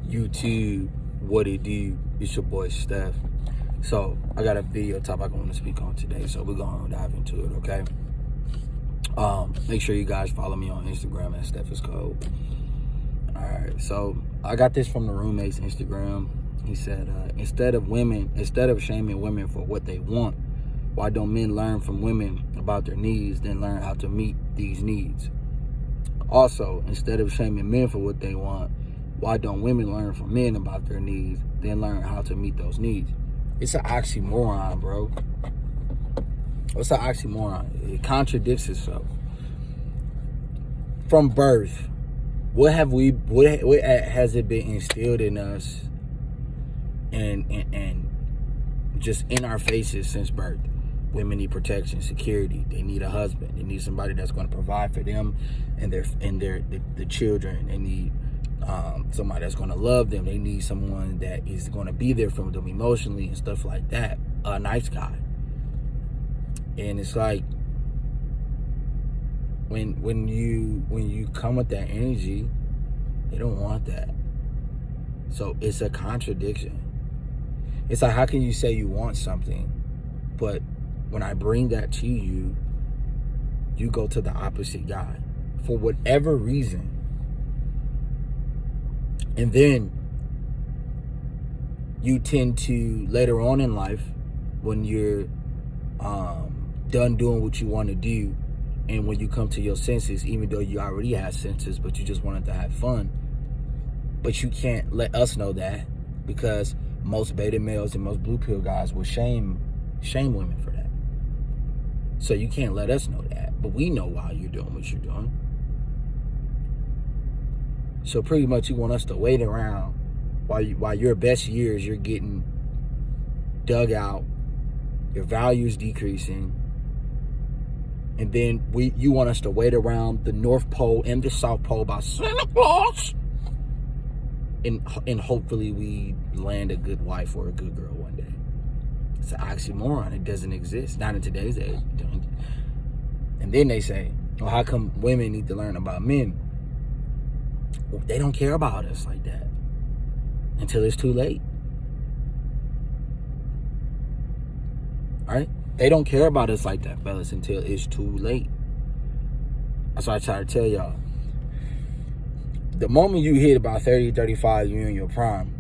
YouTube, what it do? It's your boy Steph. So I got a video topic I want to speak on today, so we're gonna dive into it, okay? Make sure you guys follow me on Instagram at Steph is Code. Alright, so I got this from the roommate's Instagram. He said, instead of shaming women for what they want, why don't men learn from women about their needs, then learn how to meet these needs? Also, instead of shaming men for what they want, why don't women learn from men about their needs, then learn how to meet those needs? It's an oxymoron, bro. It's an oxymoron. It contradicts itself. From birth, what has it been instilled in us and just in our faces since birth? Women need protection, security. They need a husband. They need somebody that's going to provide for them and the children. They need somebody that's going to love them. They need someone that is going to be there for them emotionally and stuff like that. A nice guy. And it's like when you come with that energy, they don't want that. So it's a contradiction. It's like, how can you say you want something, but when I bring that to you, you go to the opposite guy for whatever reason. And then you tend to, later on in life, when you're done doing what you want to do, and when you come to your senses, even though you already have senses, but you just wanted to have fun, but you can't let us know that, because most beta males and most blue pill guys will shame women for that. So you can't let us know that, but we know why you're doing what you're doing. So pretty much you want us to wait around while your best years you're getting dug out, your value's decreasing, and then you want us to wait around the North Pole and the South Pole by Santa Claus, and hopefully we land a good wife or a good girl one day. It's an oxymoron. It doesn't exist. Not in today's age. And then they say, well, how come women need to learn about men? Well, they don't care about us like that until it's too late. All right? They don't care about us like that, fellas, until it's too late. That's why I try to tell y'all. The moment you hit about 30, 35, you're in your prime,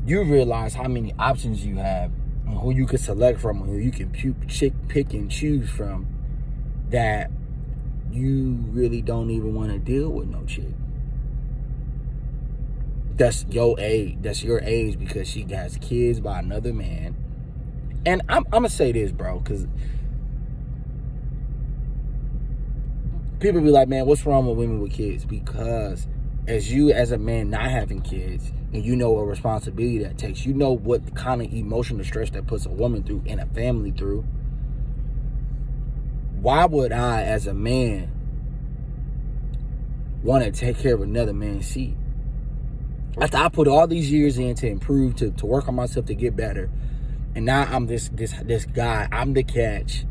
you realize how many options you have, who you can select from, who you can pick and choose from, that you really don't even want to deal with no chick that's your age, because she has kids by another man. And I'm gonna say this, bro, because people be like, man, what's wrong with women with kids? Because as a man not having kids, and you know a responsibility that takes, you know what kind of emotional stress that puts a woman through and a family through. Why would I, as a man, want to take care of another man's seed? After I put all these years in to improve, to work on myself, to get better, and now I'm this guy, I'm the catch.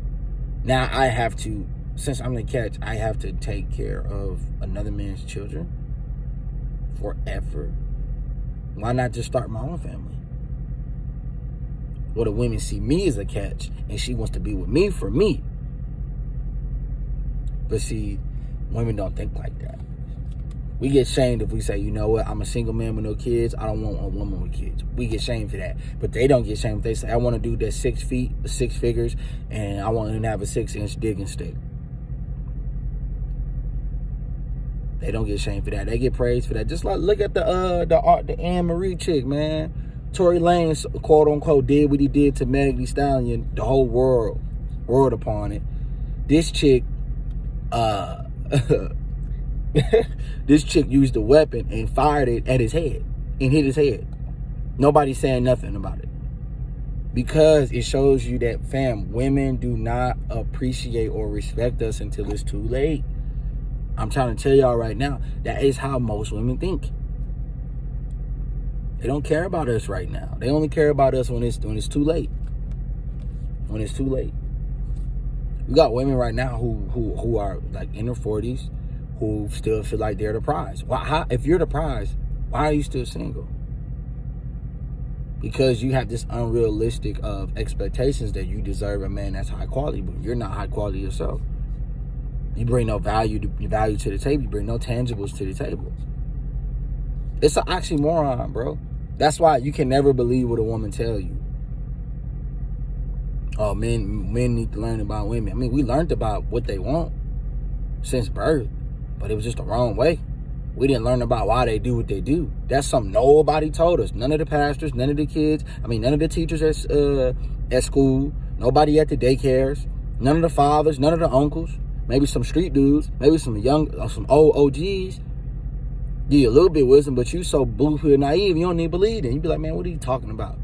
Now I have to, since I'm the catch, I have to take care of another man's children forever. Why not just start my own family? Well, the women see me as a catch, and she wants to be with me for me. But see, women don't think like that. We get shamed if we say, you know what, I'm a single man with no kids, I don't want a woman with kids. We get shamed for that. But they don't get shamed if they say, I want to do that 6 feet, 6 figures, and I want to have a 6-inch digging stick. They don't get shamed for that. They get praised for that. Just like, look at the Anne Marie chick, man. Tory Lanez, quote unquote, did what he did to Meg Thee Stallion. The whole world upon it. This chick, this chick used a weapon and fired it at his head and hit his head. Nobody's saying nothing about it, because it shows you that, fam, women do not appreciate or respect us until it's too late. I'm trying to tell y'all right now, that is how most women think. They don't care about us right now. They only care about us when it's too late. When it's too late. We got women right now who are like in their 40s, who still feel like they're the prize. Well, if you're the prize, Why are you still single? Because you have this unrealistic of expectations that you deserve a man that's high quality, but you're not high quality yourself. You bring no value to the table. You bring no tangibles to the table. It's an oxymoron, bro. That's why you can never believe what a woman tell you. Oh, men need to learn about women. I mean, we learned about what they want since birth, but it was just the wrong way. We didn't learn about why they do what they do. That's something nobody told us. None of the pastors, none of the kids. I mean, none of the teachers at school. Nobody at the daycares. None of the fathers. None of the uncles. Maybe some street dudes. Maybe some some old OGs. Give you a little bit of wisdom, but you so blue-pill naive, you don't even believe it. You be like, man, what are you talking about?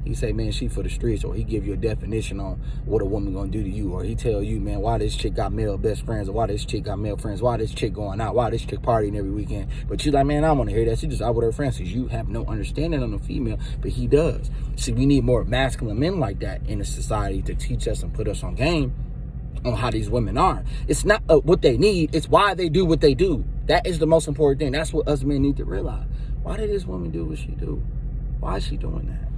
He say, man, she for the streets, or he give you a definition on what a woman gonna do to you, or he tell you, man, why this chick got male best friends, or why this chick got male friends, why this chick going out, why this chick partying every weekend. But you like, man, I don't want to hear that. She just out with her friends. Because you have no understanding on the female, but he does. See, we need more masculine men like that in the society to teach us and put us on game on how these women are. It's not what they need, it's why they do what they do. That is the most important thing. That's what us men need to realize. Why did this woman do what she do? Why is she doing that?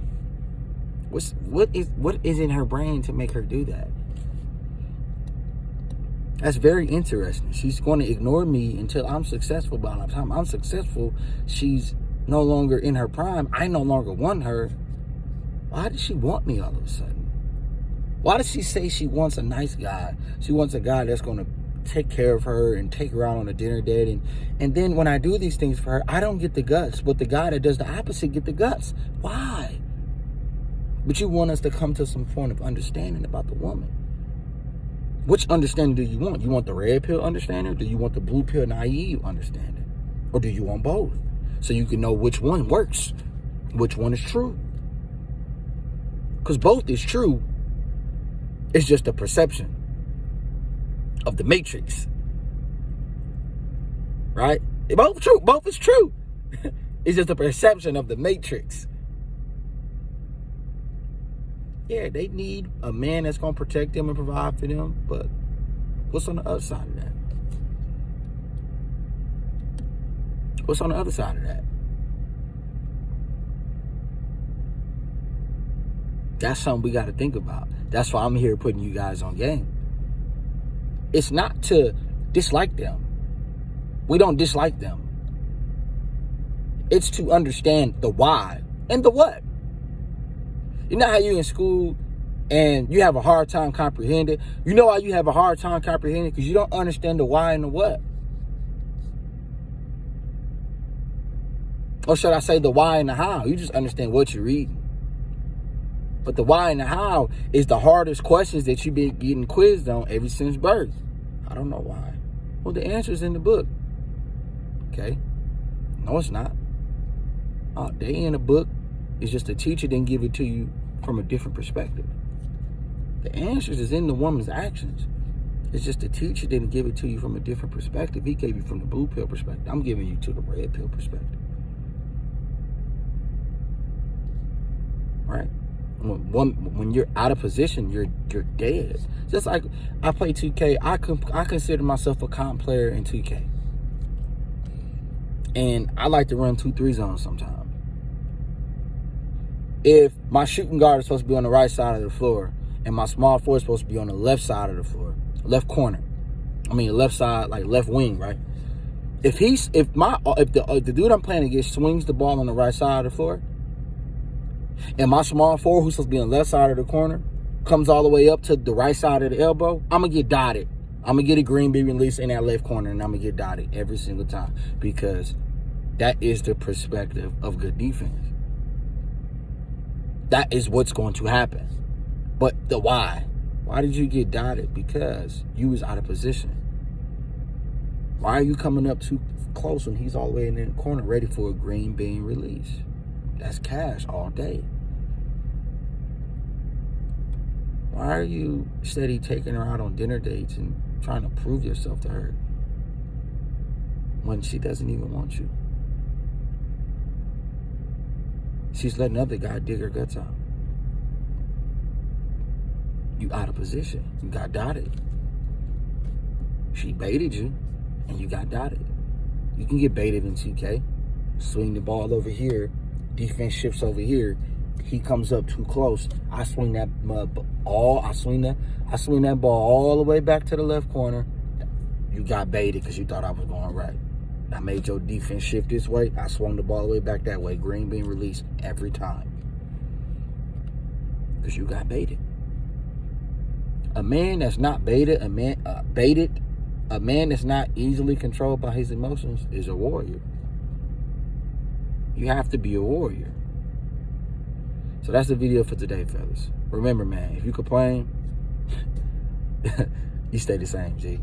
What is in her brain to make her do that? That's very interesting. She's going to ignore me until I'm successful. By the time I'm successful, she's no longer in her prime. I no longer want her. Why does she want me all of a sudden? Why does she say she wants a nice guy? She wants a guy that's going to take care of her and take her out on a dinner date. And then when I do these things for her, I don't get the guts. But the guy that does the opposite get the guts. Why? But you want us to come to some point of understanding about the woman. Which understanding do you want? You want the red pill understanding? Or do you want the blue pill naive understanding? Or do you want both? So you can know which one works, which one is true. Because both is true. It's just a perception of the matrix. Right? Both true. Both is true. It's just a perception of the matrix. Yeah, they need a man that's going to protect them and provide for them, but what's on the other side of that? What's on the other side of that? That's something we got to think about. That's why I'm here putting you guys on game. It's not to dislike them. We don't dislike them. It's to understand the why and the what. You know how you in school and you have a hard time comprehending? You know why you have a hard time comprehending? Because you don't understand the why and the what. Or should I say the why and the how? You just understand what you're reading. But the why and the how is the hardest questions that you've been getting quizzed on ever since birth. I don't know why. Well, the answer's in the book. Okay? No, it's not. They in the book. It's just the teacher didn't give it to you from a different perspective. The answers is in the woman's actions. It's just the teacher didn't give it to you from a different perspective. He gave you from the blue pill perspective. I'm giving you to the red pill perspective. Right? When you're out of position, you're dead. Just like I play 2K, I consider myself a comp player in 2K. And I like to run 2-3 zones sometimes. If my shooting guard is supposed to be on the right side of the floor and my small forward is supposed to be on the left side of the floor, left corner, left side, like left wing, right? If the dude I'm playing against swings the ball on the right side of the floor, and my small forward who's supposed to be on the left side of the corner comes all the way up to the right side of the elbow, I'm gonna get dotted. I'm gonna get a green bean release in that left corner, and I'm gonna get dotted every single time because that is the perspective of good defense. That is what's going to happen. But the why? Why did you get dotted? Because you was out of position. Why are you coming up too close when he's all the way in the corner ready for a green bean release? That's cash all day. Why are you steady taking her out on dinner dates and trying to prove yourself to her when she doesn't even want you? She's letting another guy dig her guts out. You out of position. You got dotted. She baited you, and you got dotted. You can get baited in 2K. swing the ball over here, defense shifts over here, he comes up too close, I swing that ball all the way back to the left corner. You got baited because you thought I was going right. I made your defense shift this way. I swung the ball all the way back that way. Green bean release every time. Because you got baited. A man that's not baited, a man that's not easily controlled by his emotions is a warrior. You have to be a warrior. So that's the video for today, fellas. Remember, man, if you complain, you stay the same, G.